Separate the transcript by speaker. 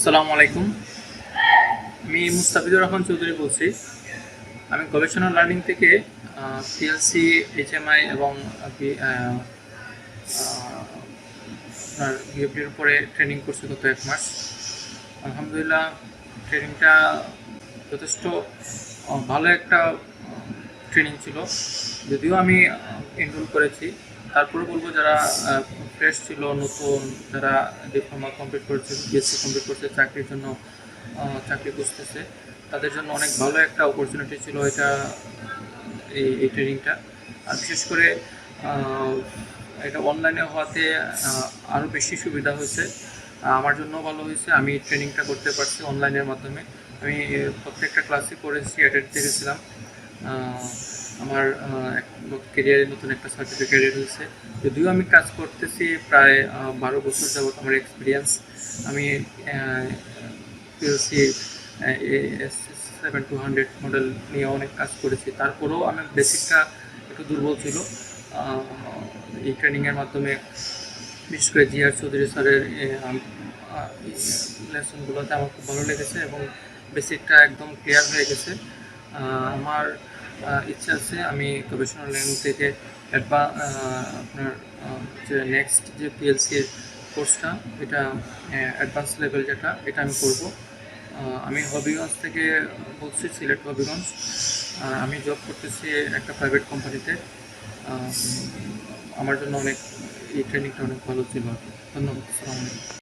Speaker 1: আসসালামু আলাইকুম। আমি মুস্তাফিজুর রহমান চৌধুরী বলছি। আমি গবেষণা লার্নিং থেকে পিএলসি, এইচএমআই এবং আপনার বিএফডির উপরে ট্রেনিং করছি গত 1 মাস। আলহামদুলিল্লাহ, ট্রেনিংটা যথেষ্ট ভালো একটা ট্রেনিং ছিল। যদিও আমি এনরোল করেছি, তারপরে বলবো যারা ফ্রেশ ছিল, নতুন, যারা ডিপ্লোমা কমপ্লিট করেছে, বিএসসি কমপ্লিট করছে, চাকরির জন্য চাকরি খুঁজতেছে, তাদের জন্য অনেক ভালো একটা অপরচুনিটি ছিল এটা, এই ট্রেনিংটা। আর বিশেষ করে এটা অনলাইনে হওয়াতে আরও বেশি সুবিধা হয়েছে। আমার জন্য ভালো হয়েছে, আমি ট্রেনিংটা করতে পারছি অনলাইনের মাধ্যমে। আমি প্রত্যেকটা ক্লাসে করেছি, অ্যাটেন্ড করেছিলাম। আমার কেরিয়ারে নতুন একটা সার্টিফিকেট হয়েছে। যদিও আমি কাজ করতেছি প্রায় 12 বছর যাবত, আমার এক্সপিরিয়েন্স। আমি পিএলসি AS7200 মডেল নিয়ে অনেক কাজ করেছি, তারপরেও আমার বেসিকটা একটু দুর্বল ছিল। এই ট্রেনিংয়ের মাধ্যমে বিশেষ করে জিআর চৌধুরী স্যারের লেসনগুলোতে আমার খুব ভালো লেগেছে এবং বেসিকটা একদম ক্লিয়ার হয়ে গেছে। আমার ইচ্ছা আছে আমি গবেষণা লাইন থেকে আপনার যে নেক্সট যে পিএলসির কোর্সটা, এটা অ্যাডভান্স লেভেল যেটা, এটা আমি করব। আমি হবিগঞ্জ থেকে বলছি, সিলেট হবিগঞ্জ। আমি জব করতেছি একটা প্রাইভেট কোম্পানিতে। আমার জন্য এই ট্রেনিংটা অনেক ভালো ছিল। ধন্যবাদ। আসসালামু আলাইকুম।